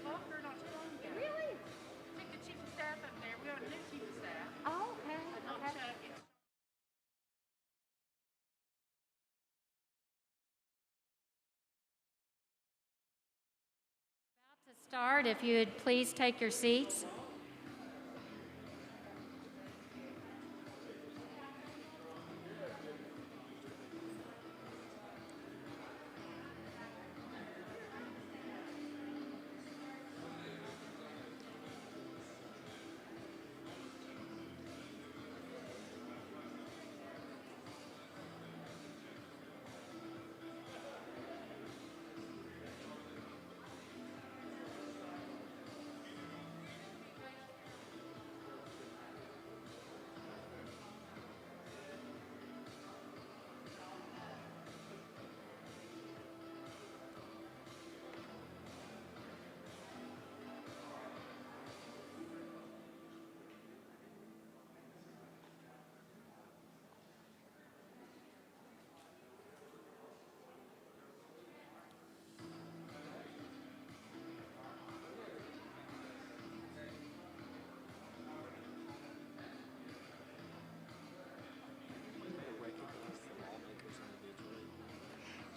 talked to her not too long ago. Really? I think the chief of staff up there, we have a new chief of staff, Oh, okay. but not Okay. Chuck. It's To start, if you would please take your seats.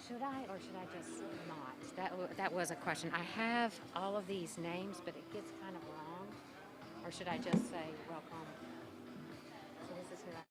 Should I or should I just not? That was a question. I have all of these names, but it gets kind of long. Or should I just say welcome? So this is who I.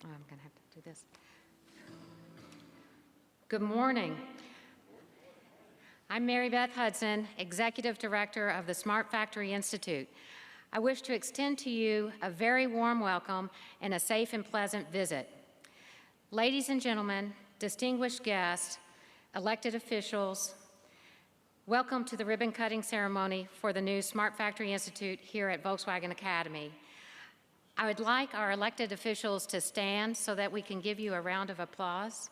I'm going to have to do this. Good morning. I'm Mary Beth Hudson, Executive Director of the Smart Factory Institute. I wish to extend to you a very warm welcome and a safe and pleasant visit. Ladies and gentlemen, distinguished guests, elected officials, welcome to the ribbon cutting ceremony for the new Smart Factory Institute here at Volkswagen Academy. I would like our elected officials to stand so that we can give you a round of applause.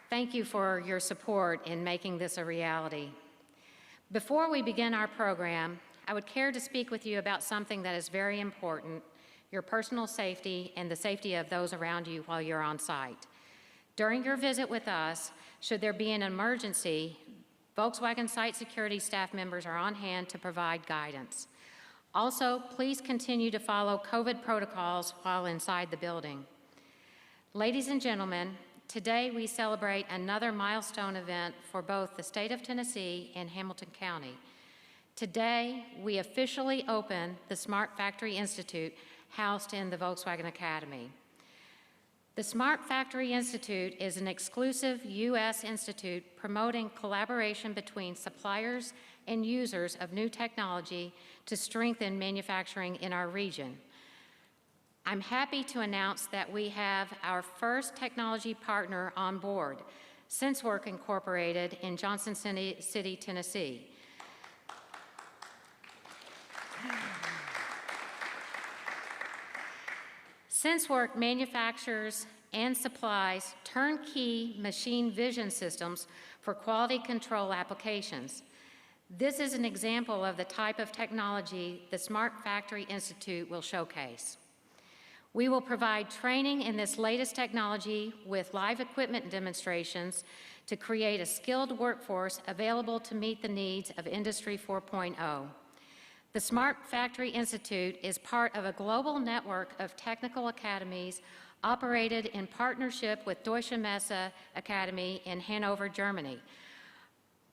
Thank you for your support in making this a reality. Before we begin our program, I would care to speak with you about something that is very important, your personal safety and the safety of those around you while you're on site. During your visit with us, should there be an emergency, Volkswagen site security staff members are on hand to provide guidance. Also, please continue to follow COVID protocols while inside the building. Ladies and gentlemen, today we celebrate another milestone event for both the state of Tennessee and Hamilton County. Today, we officially open the Smart Factory Institute housed in the Volkswagen Academy. The Smart Factory Institute is an exclusive U.S. institute promoting collaboration between suppliers and users of new technology to strengthen manufacturing in our region. I'm happy to announce that we have our first technology partner on board, SenseWorks Incorporated in Johnson City, Tennessee. SenseWorks manufactures and supplies turnkey machine vision systems for quality control applications. This is an example of the type of technology the Smart Factory Institute will showcase. We will provide training in this latest technology with live equipment demonstrations to create a skilled workforce available to meet the needs of Industry 4.0. The Smart Factory Institute is part of a global network of technical academies operated in partnership with Deutsche Messe Academy in Hanover, Germany.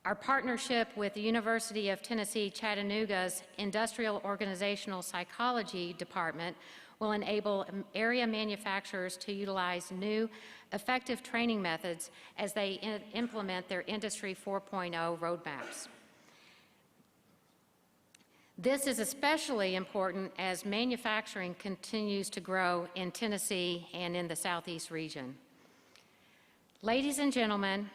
Our partnership with the University of Tennessee Chattanooga's Industrial Organizational Psychology Department will enable area manufacturers to utilize new, effective training methods as they implement their Industry 4.0 roadmaps. This is especially important as manufacturing continues to grow in Tennessee and in the Southeast region. Ladies and gentlemen,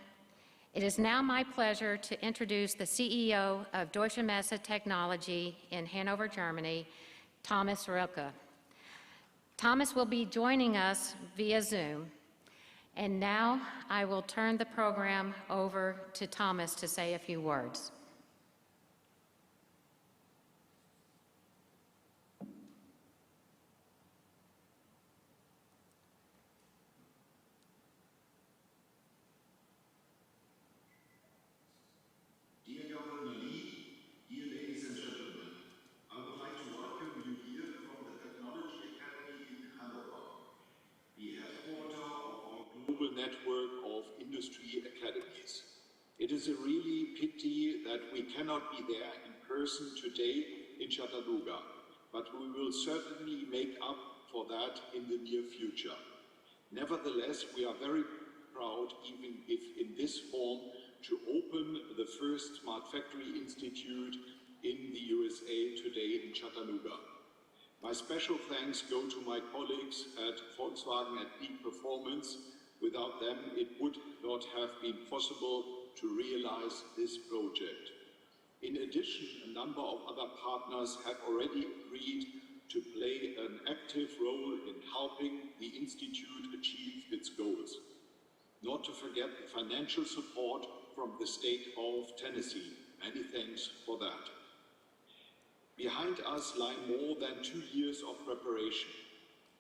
it is now my pleasure to introduce the CEO of Deutsche Messe Technology in Hanover, Germany, Thomas Rilke. Thomas will be joining us via Zoom. And now I will turn the program over to Thomas to say a few words. Network of industry academies. It is a really pity that we cannot be there in person today in Chattanooga, but we will certainly make up for that in the near future. Nevertheless, we are very proud, even if in this form, to open the first Smart Factory Institute in the USA today in Chattanooga. My special thanks go to my colleagues at Volkswagen at Peak Performance. Without them, it would not have been possible to realize this project. In addition, a number of other partners have already agreed to play an active role in helping the Institute achieve its goals. Not to forget the financial support from the state of Tennessee. Many thanks for that. Behind us lie more than 2 years of preparation,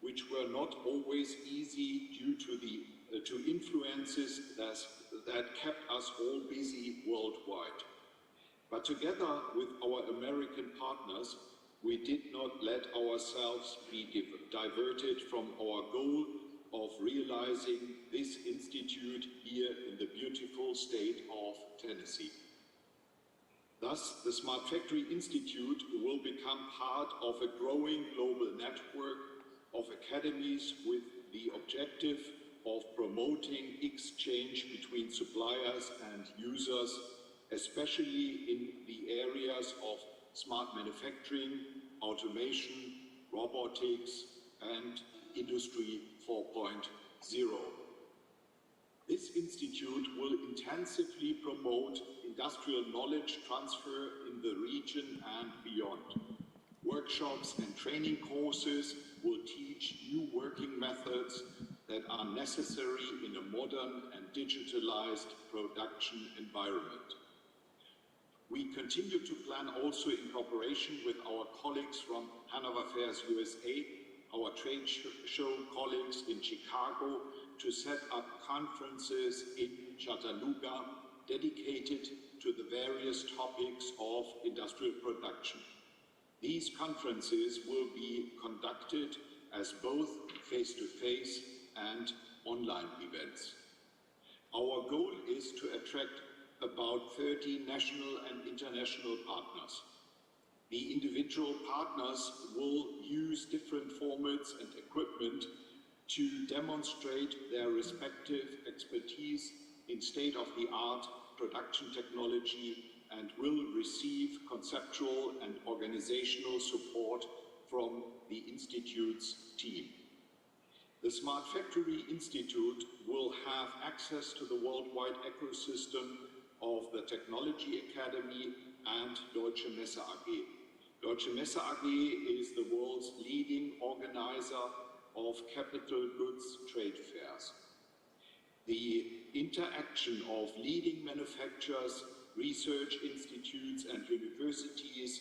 which were not always easy due to influences that kept us all busy worldwide. But together with our American partners, we did not let ourselves be diverted from our goal of realizing this institute here in the beautiful state of Tennessee. Thus, the Smart Factory Institute will become part of a growing global network of academies with the objective of promoting exchange between suppliers and users, especially in the areas of smart manufacturing, automation, robotics, and Industry 4.0. This institute will intensively promote industrial knowledge transfer in the region and beyond. Workshops and training courses will teach new working methods that are necessary in a modern and digitalized production environment. We continue to plan also in cooperation with our colleagues from Hanover Fairs USA, our trade show colleagues in Chicago, to set up conferences in Chattanooga dedicated to the various topics of industrial production. These conferences will be conducted as both face-to-face and online events. Our goal is to attract about 30 national and international partners. The individual partners will use different formats and equipment to demonstrate their respective expertise in state-of-the-art production technology and will receive conceptual and organizational support from the Institute's team. The Smart Factory Institute will have access to the worldwide ecosystem of the Technology Academy and Deutsche Messe AG. Deutsche Messe AG is the world's leading organizer of capital goods trade fairs. The interaction of leading manufacturers, research institutes and universities,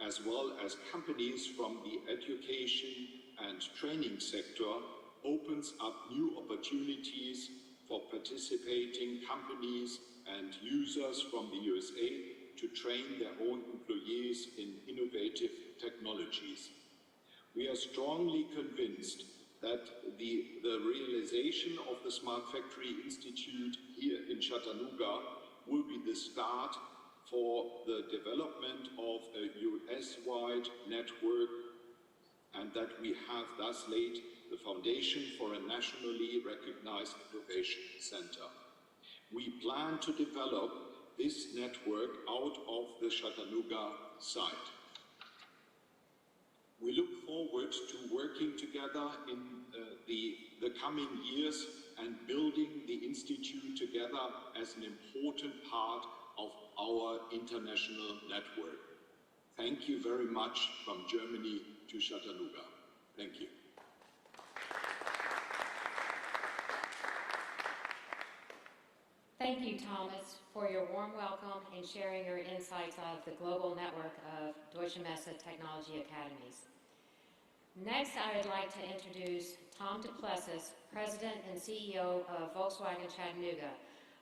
as well as companies from the education and training sector, opens up new opportunities for participating companies and users from the USA to train their own employees in innovative technologies. We are strongly convinced that the realization of the Smart Factory Institute here in Chattanooga will be the start for the development of a US-wide network, and that we have thus laid the foundation for a nationally recognized innovation center. We plan to develop this network out of the Chattanooga site. We look forward to working together in the coming years and building the Institute together as an important part of our international network. Thank you very much from Germany to Chattanooga. Thank you. Thank you, Thomas, for your warm welcome and sharing your insights out of the global network of Deutsche Messe Technology Academies. Next, I would like to introduce Tom du Plessis, President and CEO of Volkswagen Chattanooga.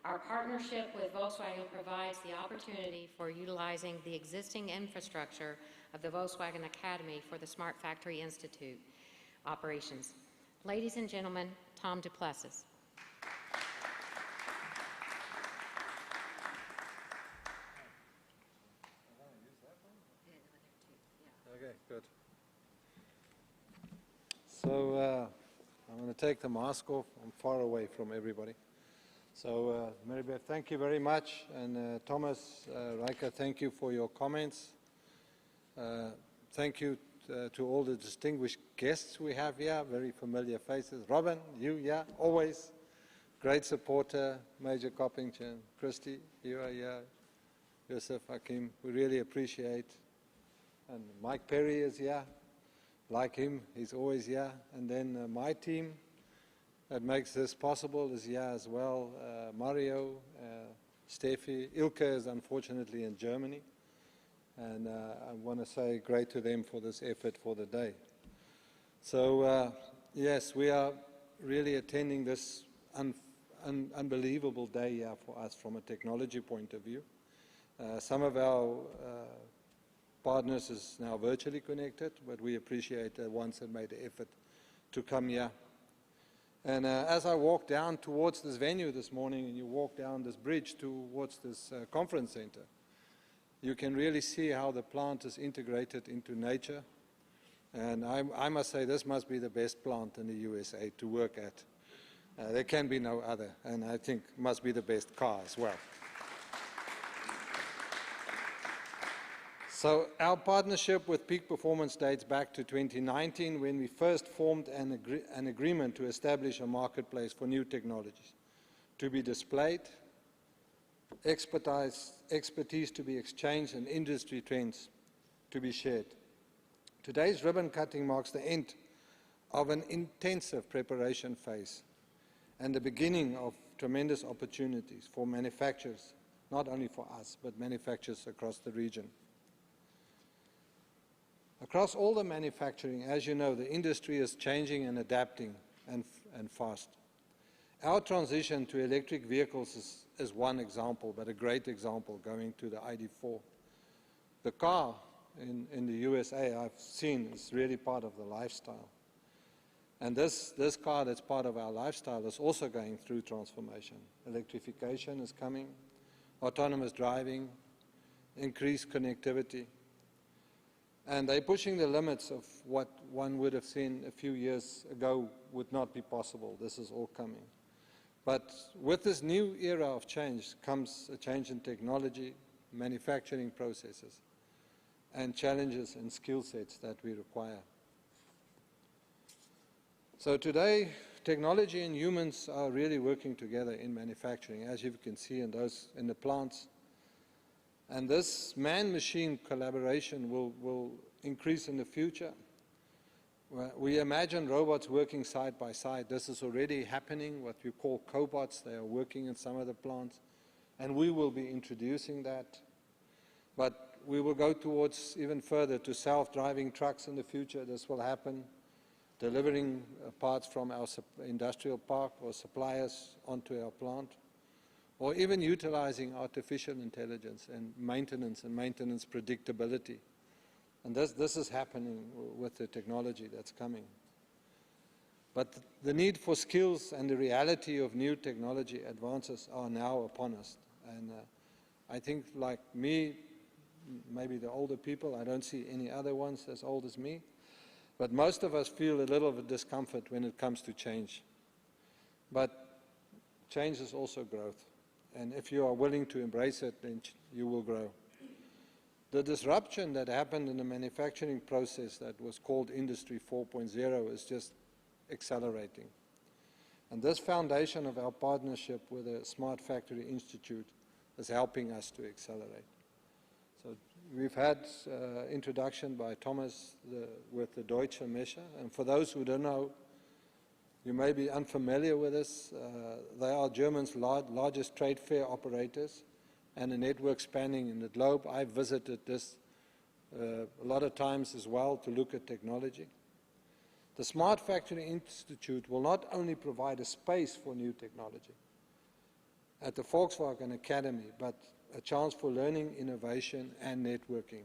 Our partnership with Volkswagen provides the opportunity for utilizing the existing infrastructure of the Volkswagen Academy for the Smart Factory Institute operations. Ladies and gentlemen, Tom du Plessis. Okay, good. So I'm going to take the mask off. I'm far away from everybody. So Maribeth, thank you very much. And Thomas, Reike, thank you for your comments. Thank you to all the distinguished guests we have here, very familiar faces. Robin, you, yeah, always. Great supporter, Major Coppington, Christy, you are here. Yusuf, Hakim, we really appreciate. And Mike Perry is here. Like him, he's always here. And then my team that makes this possible is here as well. Mario, Steffi, Ilke is unfortunately in Germany. And I want to say great to them for this effort for the day. So yes, we are really attending this unbelievable day here for us from a technology point of view. Some of our partners is now virtually connected, but we appreciate the ones that made the effort to come here. And as I walk down towards this venue this morning, and you walk down this bridge towards this conference center, you can really see how the plant is integrated into nature. And I must say this must be the best plant in the USA to work at. There can be no other, and I think must be the best car as well. So our partnership with Peak Performance dates back to 2019 when we first formed an agreement to establish a marketplace for new technologies to be displayed, expertise to be exchanged, and industry trends to be shared. Today's ribbon cutting marks the end of an intensive preparation phase and the beginning of tremendous opportunities for manufacturers, not only for us, but manufacturers across the region. Across all the manufacturing, as you know, the industry is changing and adapting and fast. Our transition to electric vehicles is one example, but a great example going to the ID.4. The car in the USA I've seen is really part of the lifestyle. And this car that's part of our lifestyle is also going through transformation. Electrification is coming, autonomous driving, increased connectivity. And they're pushing the limits of what one would have seen a few years ago would not be possible. This is all coming. But with this new era of change comes a change in technology, manufacturing processes and challenges and skill sets that we require. So today, technology and humans are really working together in manufacturing, as you can see in the plants. And this man-machine collaboration will increase in the future. We imagine robots working side by side. This is already happening, what we call cobots. They are working in some of the plants, and we will be introducing that. But we will go towards even further to self-driving trucks in the future. This will happen, delivering parts from our industrial park or suppliers onto our plant, or even utilizing artificial intelligence and maintenance predictability. And this is happening with the technology that's coming. But the need for skills and the reality of new technology advances are now upon us. And I think, like me, maybe the older people, I don't see any other ones as old as me, but most of us feel a little bit of discomfort when it comes to change. But change is also growth. And if you are willing to embrace it, then you will grow. The disruption that happened in the manufacturing process that was called Industry 4.0 is just accelerating. And this foundation of our partnership with the Smart Factory Institute is helping us to accelerate. So we've had introduction by Thomas with the Deutsche Messe. And for those who don't know, you may be unfamiliar with this. They are Germany's largest trade fair operators and a network spanning in the globe. I've visited this a lot of times as well to look at technology. The Smart Factory Institute will not only provide a space for new technology at the Volkswagen Academy, but a chance for learning, innovation, and networking.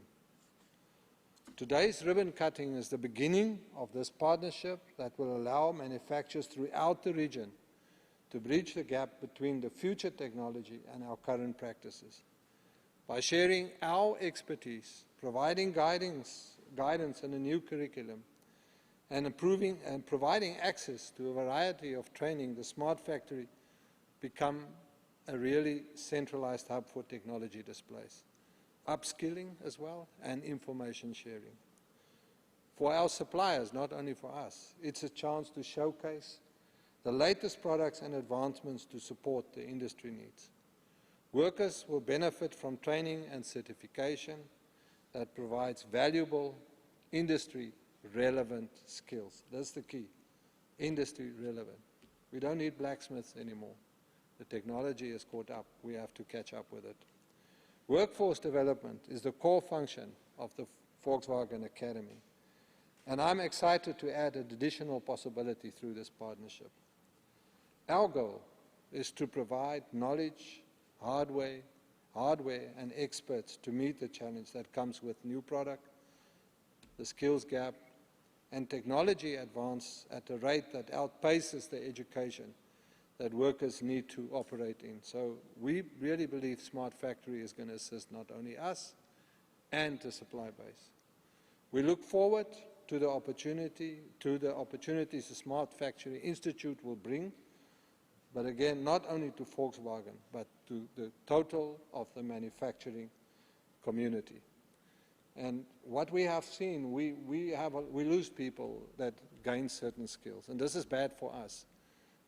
Today's ribbon cutting is the beginning of this partnership that will allow manufacturers throughout the region to bridge the gap between the future technology and our current practices. By sharing our expertise, providing guidance in a new curriculum, and improving and providing access to a variety of training, the Smart Factory become a really centralized hub for technology displays, upskilling as well, and information sharing. For our suppliers, not only for us, it's a chance to showcase the latest products and advancements to support the industry needs. Workers will benefit from training and certification that provides valuable industry-relevant skills. That's the key, industry-relevant. We don't need blacksmiths anymore. The technology is caught up. We have to catch up with it. Workforce development is the core function of the Volkswagen Academy. And I'm excited to add an additional possibility through this partnership. Our goal is to provide knowledge, hardware, and experts to meet the challenge that comes with new product, the skills gap, and technology advance at a rate that outpaces the education that workers need to operate in. So we really believe Smart Factory is going to assist not only us and the supply base. We look forward to the opportunities the Smart Factory Institute will bring, but again, not only to Volkswagen, but to the total of the manufacturing community. And what we have seen, we lose people that gain certain skills, and this is bad for us.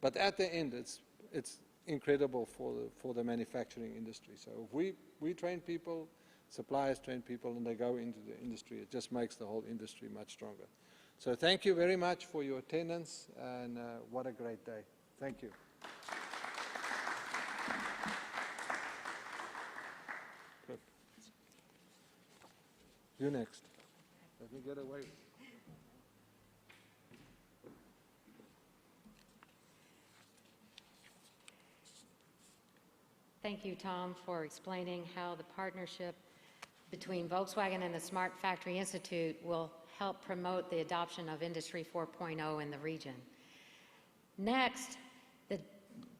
But at the end, it's incredible for the manufacturing industry. So if we train people, suppliers train people, and they go into the industry, it just makes the whole industry much stronger. So thank you very much for your attendance, and what a great day. Thank you. Good. You next. Let me get away. Thank you, Tom, for explaining how the partnership between Volkswagen and the Smart Factory Institute will help promote the adoption of Industry 4.0 in the region. Next, the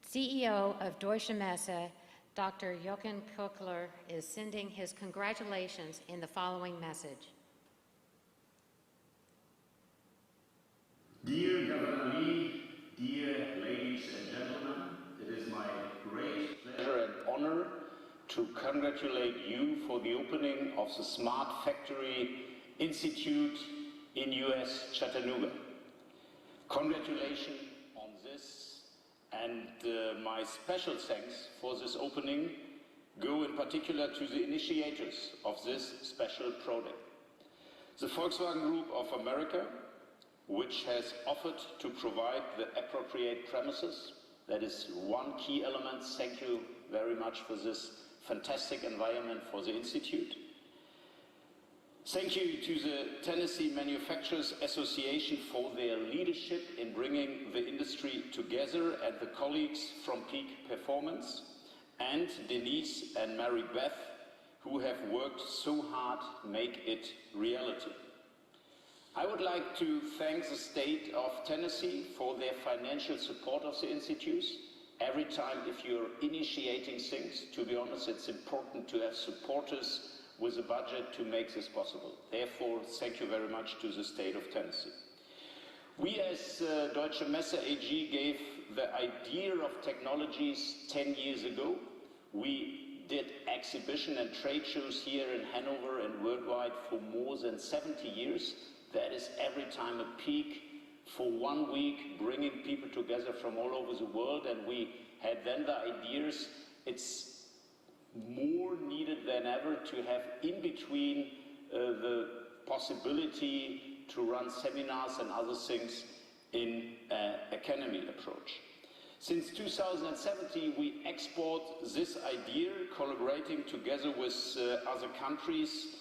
CEO of Deutsche Messe, Dr. Jochen Kuckler, is sending his congratulations in the following message. Dear Governor Lee, dear ladies and gentlemen, it is my great pleasure and honor to congratulate you for the opening of the Smart Factory Institute in US Chattanooga. Congratulations on this, and my special thanks for this opening go in particular to the initiators of this special project. The Volkswagen Group of America, which has offered to provide the appropriate premises. That is one key element. Thank you very much for this fantastic environment for the Institute. Thank you to the Tennessee Manufacturers Association for their leadership in bringing the industry together, and the colleagues from Peak Performance, and Denise and Mary Beth, who have worked so hard to make it reality. I would like to thank the state of Tennessee for their financial support of the institutes. Every time if you're initiating things, to be honest, it's important to have supporters with a budget to make this possible. Therefore, thank you very much to the state of Tennessee. We as Deutsche Messe AG gave the idea of technologies 10 years ago. We did exhibition and trade shows here in Hanover and worldwide for more than 70 years. That is every time a peak for 1 week, bringing people together from all over the world, and we had then the ideas. It's more needed than ever to have in between the possibility to run seminars and other things in an academy approach. Since 2017, we export this idea, collaborating together with other countries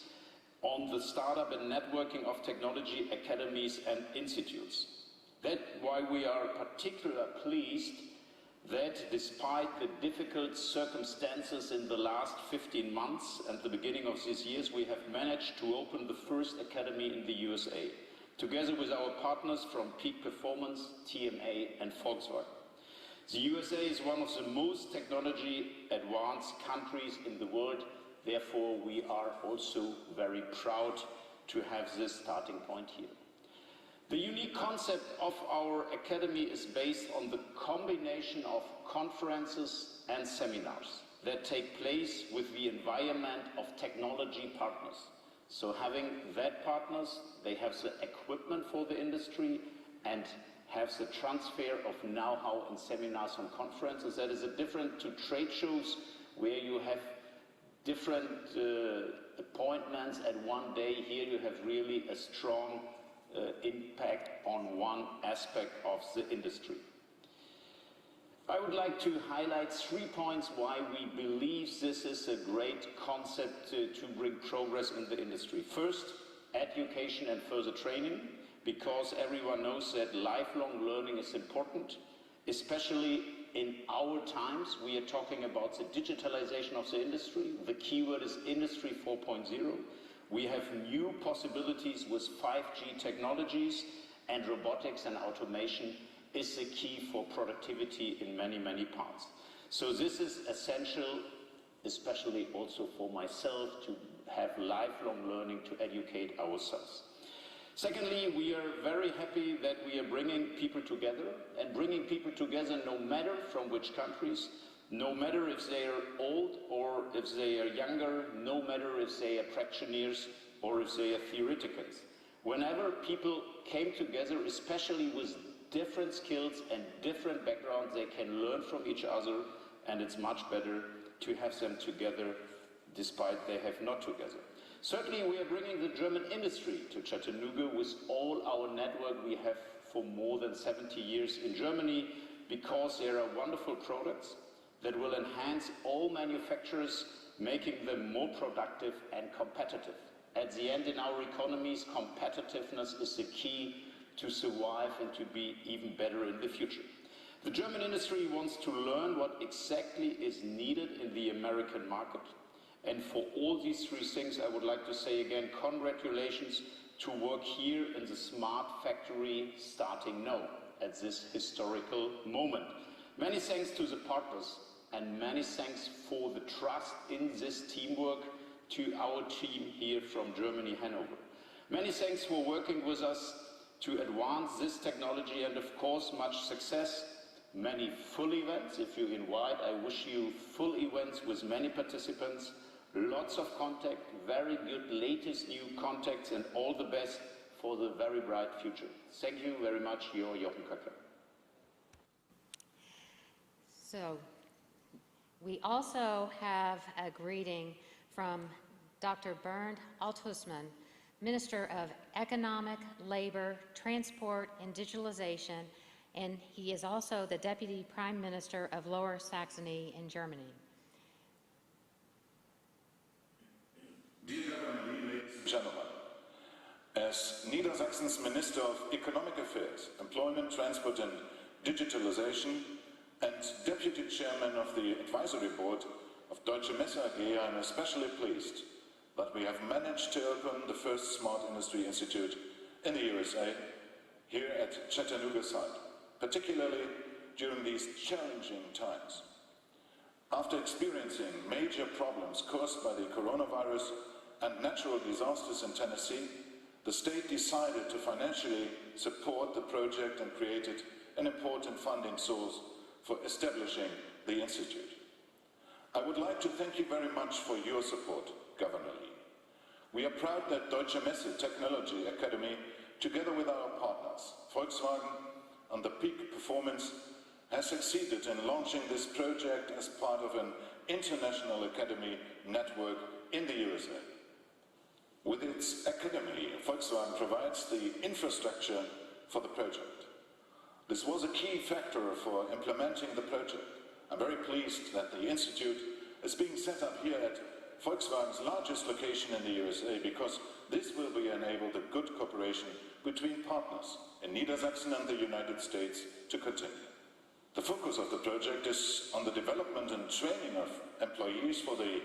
on the startup and networking of technology academies and institutes. That's why we are particularly pleased that despite the difficult circumstances in the last 15 months and the beginning of this year, we have managed to open the first academy in the USA, together with our partners from Peak Performance, TMA and Volkswagen. The USA is one of the most technology advanced countries in the world. Therefore, we are also very proud to have this starting point here. The unique concept of our academy is based on the combination of conferences and seminars that take place with the environment of technology partners. So having that partners, they have the equipment for the industry and have the transfer of know-how in seminars and conferences. That is different to trade shows where you have different appointments at one day. Here you have really a strong impact on one aspect of the industry. I would like to highlight 3 points why we believe this is a great concept to bring progress in the industry. First, education and further training, because everyone knows that lifelong learning is important, especially in our times. We are talking about the digitalization of the industry. The keyword is Industry 4.0. We have new possibilities with 5G technologies, and robotics and automation is the key for productivity in many, many parts. So this is essential, especially also for myself, to have lifelong learning to educate ourselves. Secondly, we are very happy that we are bringing people together, and bringing people together no matter from which countries, no matter if they are old or if they are younger, no matter if they are practitioners or if they are theoreticals. Whenever people came together, especially with different skills and different backgrounds, they can learn from each other, and it's much better to have them together despite they have not together. Certainly we are bringing the German industry to Chattanooga with all our network we have for more than 70 years in Germany, because there are wonderful products that will enhance all manufacturers, making them more productive and competitive. At the end, in our economies, competitiveness is the key to survive and to be even better in the future. The German industry wants to learn what exactly is needed in the American market. And for all these 3 things, I would like to say again, congratulations to work here in the Smart Factory starting now, at this historical moment. Many thanks to the partners, and many thanks for the trust in this teamwork to our team here from Germany, Hanover. Many thanks for working with us to advance this technology, and of course much success many full events. If you invite, I wish you full events with many participants, lots of contact, very good latest new contacts, and all the best for the very bright future. Thank you very much, your Jochen Köckler. So, we also have a greeting from Dr. Bernd Althusmann, Minister of Economic, Labor, Transport, and Digitalization, and he is also the Deputy Prime Minister of Lower Saxony in Germany. Dear Governor Lee, ladies and gentlemen, as Niedersachsen's Minister of Economic Affairs, Employment, Transport and Digitalization, and Deputy Chairman of the Advisory Board of Deutsche Messe AG, I am especially pleased that we have managed to open the first Smart Industry Institute in the USA here at Chattanooga site, particularly during these challenging times. After experiencing major problems caused by the coronavirus and natural disasters in Tennessee, the state decided to financially support the project and created an important funding source for establishing the Institute. I would like to thank you very much for your support, Governor Lee. We are proud that Deutsche Messe Technology Academy, together with our partners, Volkswagen and the Peak Performance, has succeeded in launching this project as part of an international academy network in the USA. With its academy, Volkswagen provides the infrastructure for the project. This was a key factor for implementing the project. I'm very pleased that the Institute is being set up here at Volkswagen's largest location in the USA, because this will be enabled a good cooperation between partners in Niedersachsen and the United States to continue. The focus of the project is on the development and training of employees for the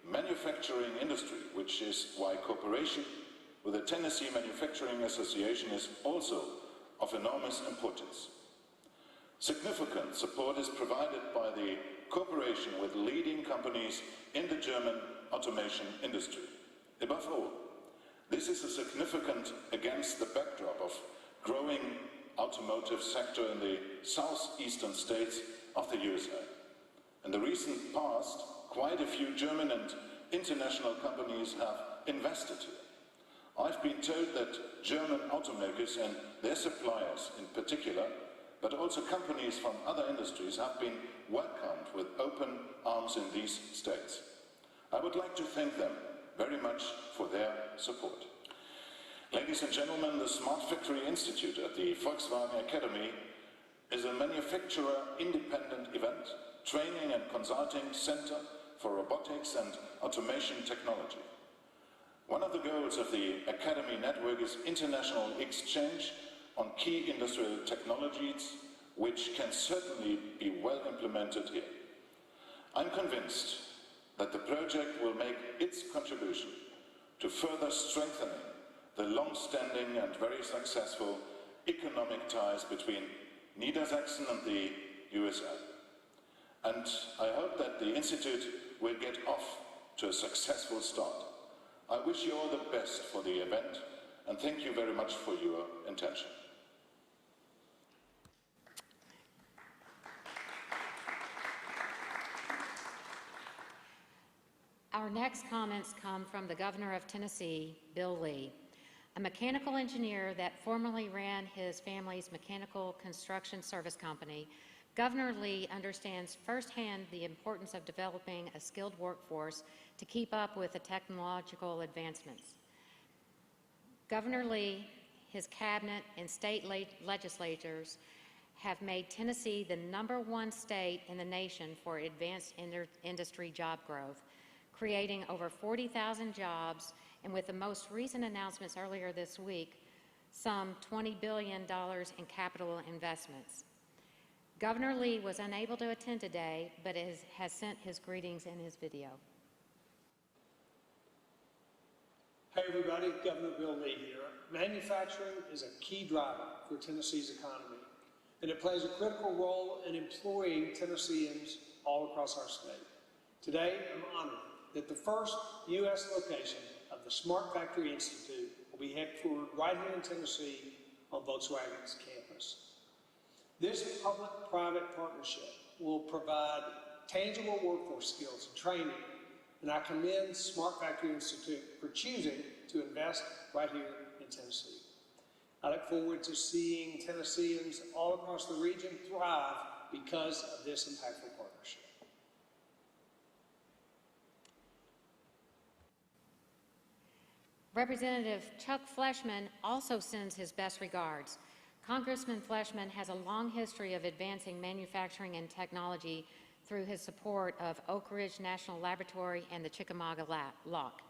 manufacturing industry, which is why cooperation with the Tennessee Manufacturing Association is also of enormous importance. Significant support is provided by the cooperation with leading companies in the German automation industry. Above all, this is significant against the backdrop of growing automotive sector in the southeastern states of the USA. In the recent past, quite a few German and international companies have invested here. I've been told that German automakers and their suppliers in particular, but also companies from other industries, have been welcomed with open arms in these states. I would like to thank them very much for their support. Ladies and gentlemen, the Smart Factory Institute at the Volkswagen Academy is a manufacturer-independent event, training and consulting center for robotics and automation technology. One of the goals of the Academy network is international exchange on key industrial technologies, which can certainly be well implemented here. I'm convinced that the project will make its contribution to further strengthening the long-standing and very successful economic ties between Niedersachsen and the USA. And I hope that the Institute will get off to a successful start. I wish you all the best for the event, and thank you very much for your attention. Our next comments come from the Governor of Tennessee, Bill Lee. A mechanical engineer that formerly ran his family's mechanical construction service company, Governor Lee understands firsthand the importance of developing a skilled workforce to keep up with the technological advancements. Governor Lee, his cabinet, and state legislatures have made Tennessee the #1 state in the nation for advanced industry job growth, creating over 40,000 jobs, and with the most recent announcements earlier this week, some $20 billion in capital investments. Governor Lee was unable to attend today, but has sent his greetings in his video. Hey everybody, Governor Bill Lee here. Manufacturing is a key driver for Tennessee's economy, and it plays a critical role in employing Tennesseans all across our state. Today, I'm honored that the first U.S. location of the Smart Factory Institute will be headquartered right here in Tennessee on Volkswagen's campus. This public-private partnership will provide tangible workforce skills and training, and I commend Smart Factory Institute for choosing to invest right here in Tennessee. I look forward to seeing Tennesseans all across the region thrive because of this impactful partnership. Representative Chuck Fleshman also sends his best regards. Congressman Fleshman has a long history of advancing manufacturing and technology through his support of Oak Ridge National Laboratory and the Chickamauga Lock.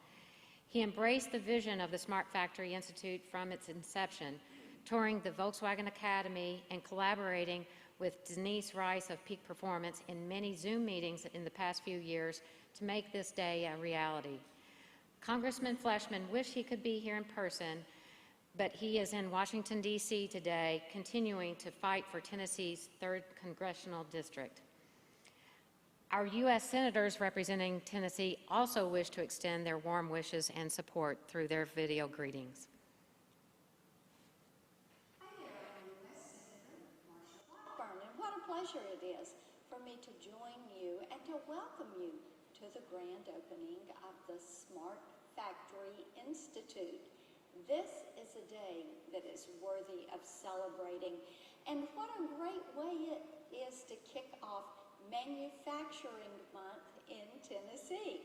He embraced the vision of the Smart Factory Institute from its inception, touring the Volkswagen Academy and collaborating with Denise Rice of Peak Performance in many Zoom meetings in the past few years to make this day a reality. Congressman Fleshman wished he could be here in person, but he is in Washington, D.C. today, continuing to fight for Tennessee's 3rd Congressional District. Our U.S. Senators representing Tennessee also wish to extend their warm wishes and support through their video greetings. Hi there, I'm U.S. Senator Marsha Blackburn, and what a pleasure it is for me to join you and to welcome you to the grand opening of the Smart Factory Institute. This is a day that is worthy of celebrating, and what a great way it is to kick off Manufacturing Month in Tennessee.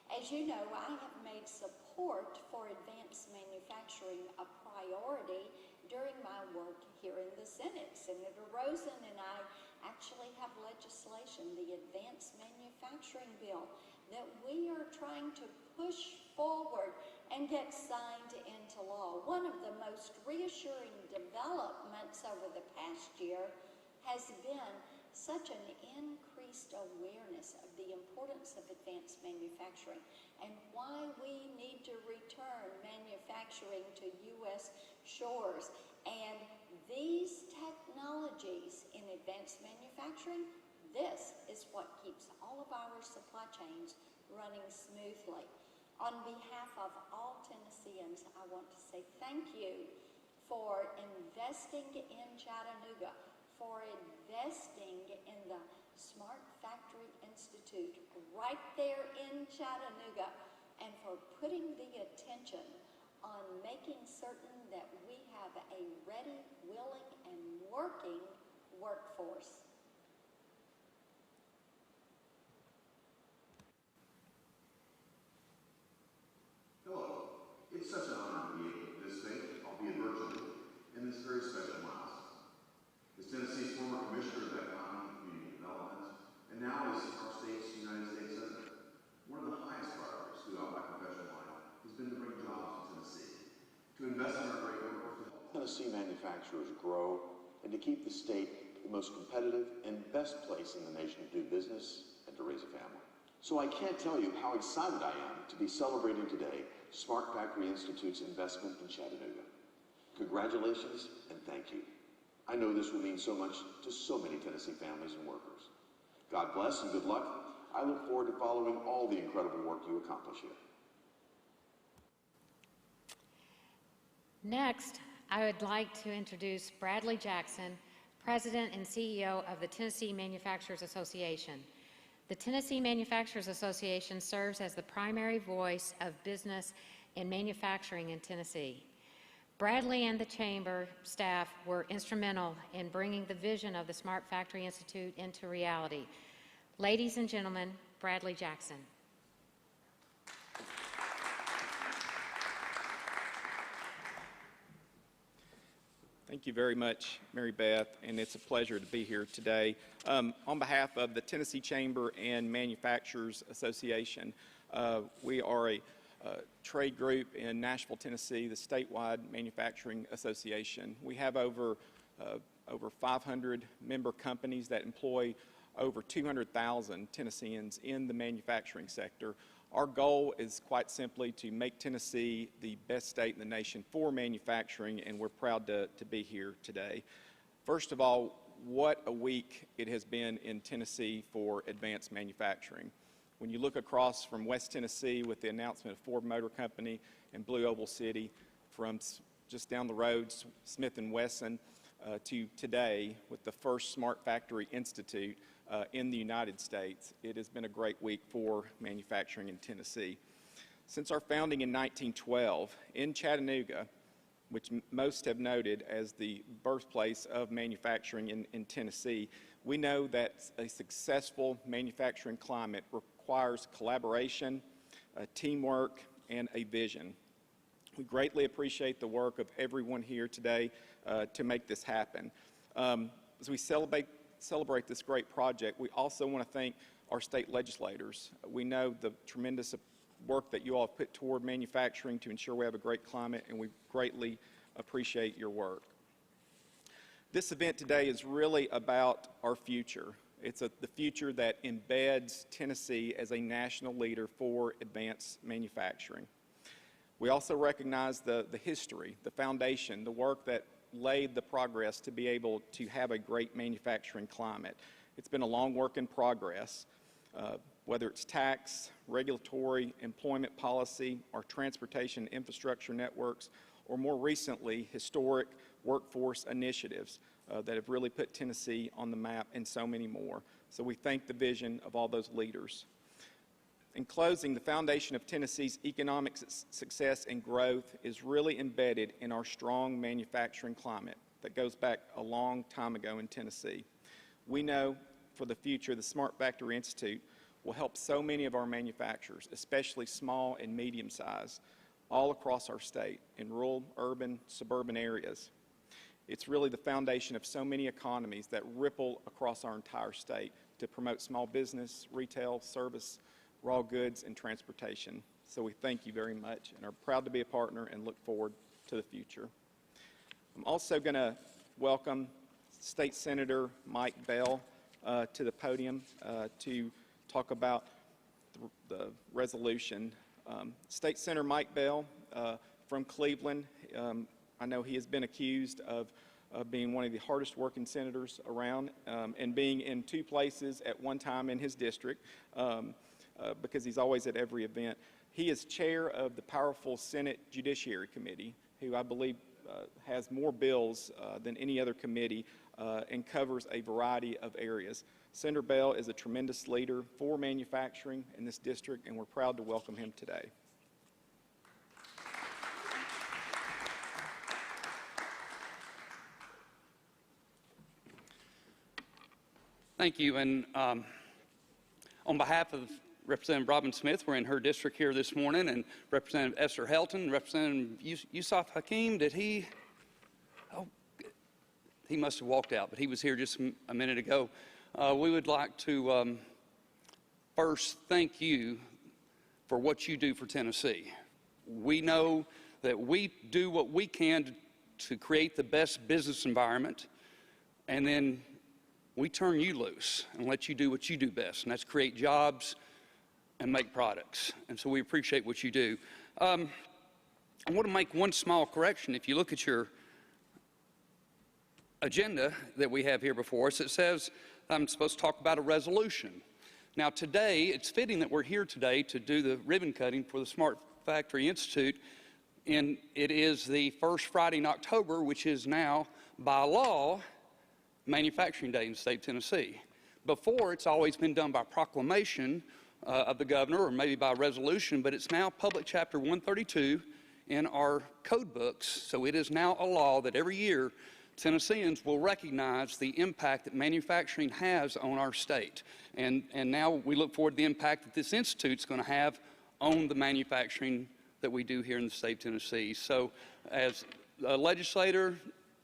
As you know, I have made support for advanced manufacturing a priority during my work here in the Senate. Senator Rosen and I actually have legislation, the Advanced Manufacturing Bill, that we are trying to push forward and get signed into law. One of the most reassuring developments over the past year has been such an increased awareness of the importance of advanced manufacturing and why we need to return manufacturing to U.S. shores. And these technologies in advanced manufacturing, this is what keeps all of our supply chains running smoothly. On behalf of all Tennesseans, I want to say thank you for investing in Chattanooga, for investing in the Smart Factory Institute right there in Chattanooga, and for putting the attention on making certain that we have a ready, willing, and working workforce. Hello. It's such an honor to be able to participate, albeit virtually, in this very special milestone. As Tennessee's former Commissioner of Economy and Community Development, and now as our state's United States Senator, one of the highest priorities throughout my professional life has been to bring jobs to Tennessee, to invest in our great workers, to help Tennessee manufacturers grow, and to keep the state the most competitive and best place in the nation to do business and to raise a family. So I can't tell you how excited I am to be celebrating today Smart Factory Institute's investment in Chattanooga. Congratulations and thank you. I know this will mean so much to so many Tennessee families and workers. God bless and good luck. I look forward to following all the incredible work you accomplish here. Next, I would like to introduce Bradley Jackson, President and CEO of the Tennessee Manufacturers Association. The Tennessee Manufacturers Association serves as the primary voice of business and manufacturing in Tennessee. Bradley and the Chamber staff were instrumental in bringing the vision of the Smart Factory Institute into reality. Ladies and gentlemen, Bradley Jackson. Thank you very much, Mary Beth, and it's a pleasure to be here today. On behalf of the Tennessee Chamber and Manufacturers Association, we are a trade group in Nashville, Tennessee, the statewide manufacturing association. We have over 500 member companies that employ over 200,000 Tennesseans in the manufacturing sector. Our goal is quite simply to make Tennessee the best state in the nation for manufacturing, and we're proud to be here today. First of all, what a week it has been in Tennessee for advanced manufacturing. When you look across from West Tennessee with the announcement of Ford Motor Company and Blue Oval City, from just down the road, Smith & Wesson, to today with the first Smart Factory Institute in the United States. It has been a great week for manufacturing in Tennessee. Since our founding in 1912 in Chattanooga, which most have noted as the birthplace of manufacturing in Tennessee, we know that a successful manufacturing climate requires collaboration, teamwork, and a vision. We greatly appreciate the work of everyone here today to make this happen. As we celebrate this great project, we also want to thank our state legislators. We know the tremendous work that you all have put toward manufacturing to ensure we have a great climate, and we greatly appreciate your work. This event today is really about our future. It's the future that embeds Tennessee as a national leader for advanced manufacturing. We also recognize the history, the foundation, the work that laid the progress to be able to have a great manufacturing climate. It's been a long work in progress. Whether it's tax, regulatory, employment policy, or transportation infrastructure networks, or more recently, historic workforce initiatives that have really put Tennessee on the map, and so many more. So we thank the vision of all those leaders. In closing, the foundation of Tennessee's economic success and growth is really embedded in our strong manufacturing climate that goes back a long time ago in Tennessee. We know for the future the Smart Factory Institute will help so many of our manufacturers, especially small and medium-sized, all across our state in rural, urban, suburban areas. It's really the foundation of so many economies that ripple across our entire state to promote small business, retail, service, raw goods, and transportation. So we thank you very much and are proud to be a partner and look forward to the future. I'm also going to welcome State Senator Mike Bell to the podium to talk about the resolution. State Senator Mike Bell from Cleveland, I know he has been accused of being one of the hardest working senators around and being in two places at one time in his district because he's always at every event. He is chair of the powerful Senate Judiciary Committee, who I believe has more bills than any other committee and covers a variety of areas. Senator Bell is a tremendous leader for manufacturing in this district, and we're proud to welcome him today. Thank you. And on behalf of Representative Robin Smith, we're in her district here this morning, and Representative Esther Helton, Representative Yusuf Hakim, did he? Oh, he must have walked out, but he was here just a minute ago. We would like to first thank you for what you do for Tennessee. We know that we do what we can to create the best business environment, and then we turn you loose and let you do what you do best, and that's create jobs and make products. And so we appreciate what you do. I want to make one small correction. If you look at your agenda that we have here before us, it says I'm supposed to talk about a resolution. Now today, it's fitting that we're here today to do the ribbon cutting for the Smart Factory Institute, and it is the first Friday in October, which is now, by law, Manufacturing Day in the state of Tennessee. Before, it's always been done by proclamation of the governor or maybe by resolution, but it's now Public Chapter 132 in our code books, so it is now a law that every year Tennesseans will recognize the impact that manufacturing has on our state. And now we look forward to the impact that this institute is going to have on the manufacturing that we do here in the state of Tennessee. So as a legislator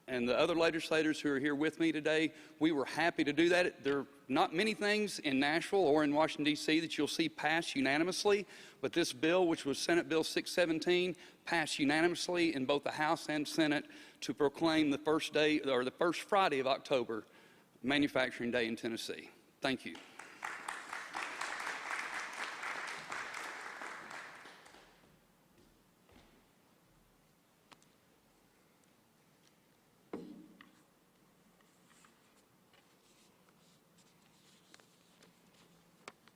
and the other legislators who are here with me today, we were happy to do that. There are not many things in Nashville or in Washington, D.C. that you'll see passed unanimously, but this bill, which was Senate Bill 617, passed unanimously in both the House and Senate to proclaim the first day, or the first Friday of October, Manufacturing Day in Tennessee. Thank you.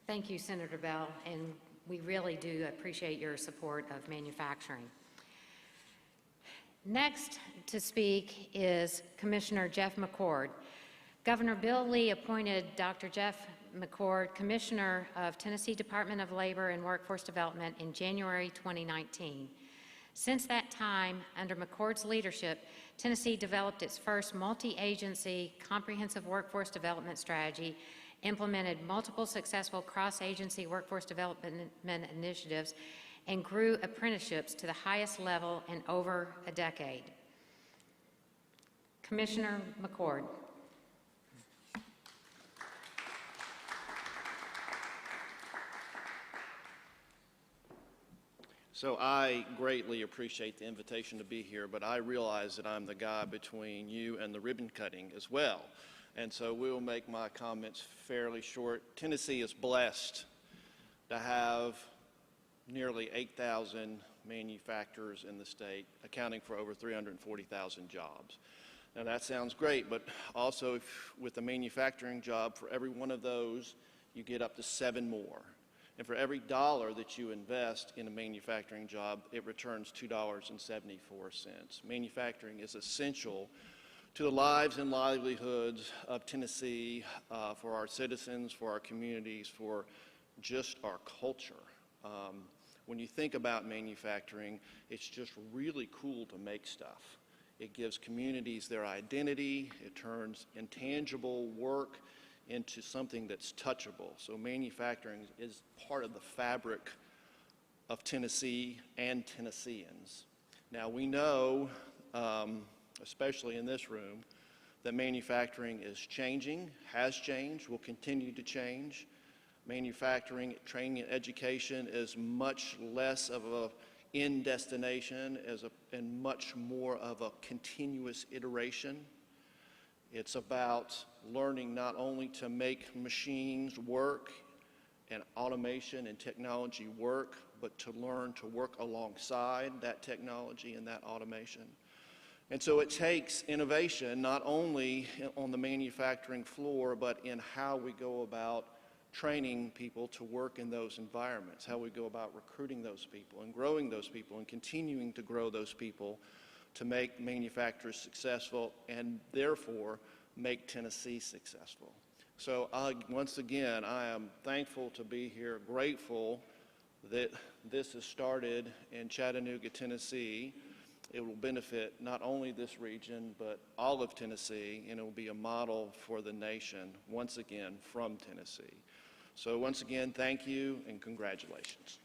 Thank you, Senator Bell, and we really do appreciate your support of manufacturing. Next to speak is Commissioner Jeff McCord. Governor Bill Lee appointed Dr. Jeff McCord Commissioner of Tennessee Department of Labor and Workforce Development in January 2019. Since that time, under McCord's leadership, Tennessee developed its first multi-agency comprehensive workforce development strategy, implemented multiple successful cross-agency workforce development initiatives, and grew apprenticeships to the highest level in over a decade. Commissioner McCord. So I greatly appreciate the invitation to be here, but I realize that I'm the guy between you and the ribbon cutting as well. And so we'll make my comments fairly short. Tennessee is blessed to have nearly 8,000 manufacturers in the state, accounting for over 340,000 jobs. Now that sounds great, but also with a manufacturing job, for every one of those, you get up to 7 more. And for every dollar that you invest in a manufacturing job, it returns $2.74. Manufacturing is essential to the lives and livelihoods of Tennessee, for our citizens, for our communities, for just our culture. When you think about manufacturing, it's just really cool to make stuff. It gives communities their identity. It turns intangible work into something that's touchable. So manufacturing is part of the fabric of Tennessee and Tennesseans. Now we know, especially in this room, that manufacturing is changing, has changed, will continue to change. Manufacturing, training, and education is much less of a end destination and much more of a continuous iteration. It's about learning not only to make machines work and automation and technology work, but to learn to work alongside that technology and that automation. And so it takes innovation not only on the manufacturing floor, but in how we go about training people to work in those environments, how we go about recruiting those people and growing those people and continuing to grow those people to make manufacturers successful and therefore make Tennessee successful. So once again, I am thankful to be here, grateful that this has started in Chattanooga, Tennessee. It will benefit not only this region, but all of Tennessee, and it will be a model for the nation, once again, from Tennessee. So once again, thank you and congratulations.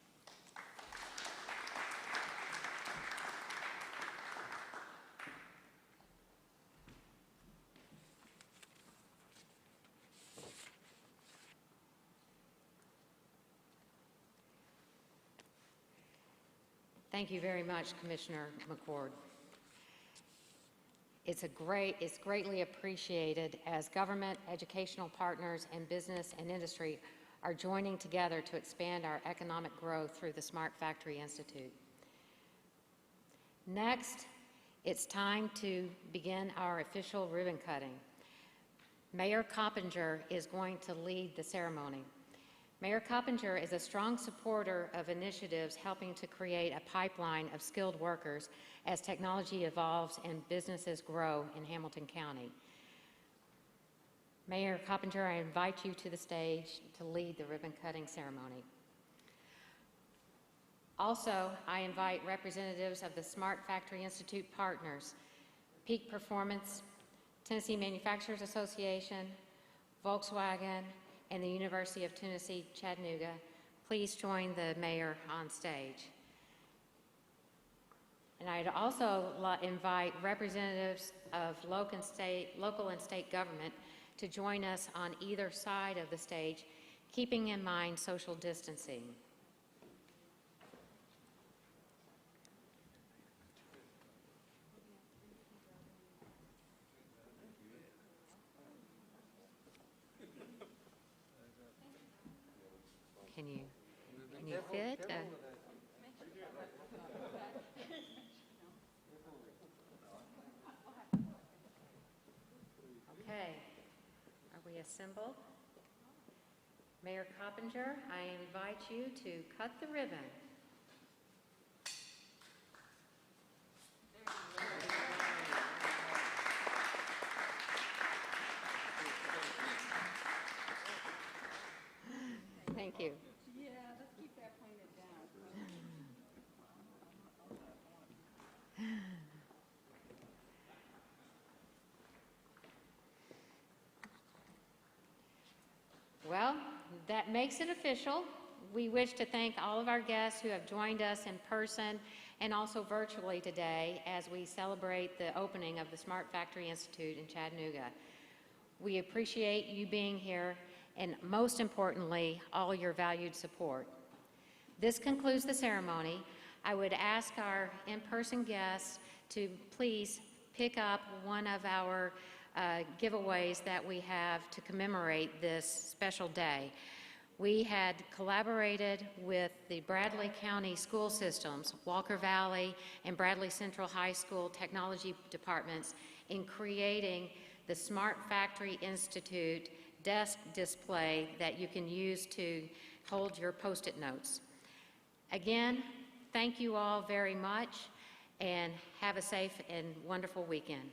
Thank you very much, Commissioner McCord. It's greatly appreciated as government, educational partners, and business and industry are joining together to expand our economic growth through the Smart Factory Institute. Next, it's time to begin our official ribbon cutting. Mayor Coppinger is going to lead the ceremony. Mayor Coppinger is a strong supporter of initiatives helping to create a pipeline of skilled workers as technology evolves and businesses grow in Hamilton County. Mayor Coppinger, I invite you to the stage to lead the ribbon cutting ceremony. Also, I invite representatives of the Smart Factory Institute partners, Peak Performance, Tennessee Manufacturers Association, Volkswagen, and the University of Tennessee, Chattanooga. Please join the mayor on stage. And I'd also invite representatives of local and state government to join us on either side of the stage, keeping in mind social distancing. Can you fit? Okay, are we assembled? Mayor Coppinger, I invite you to cut the ribbon. Thank you. Yeah, let's keep that pointed down. Well, that makes it official. We wish to thank all of our guests who have joined us in person and also virtually today as we celebrate the opening of the Smart Factory Institute in Chattanooga. We appreciate you being here and, most importantly, all your valued support. This concludes the ceremony. I would ask our in-person guests to please pick up one of our giveaways that we have to commemorate this special day. We had collaborated with the Bradley County School Systems, Walker Valley and Bradley Central High School technology departments in creating the Smart Factory Institute desk display that you can use to hold your Post-it notes. Again, thank you all very much and have a safe and wonderful weekend.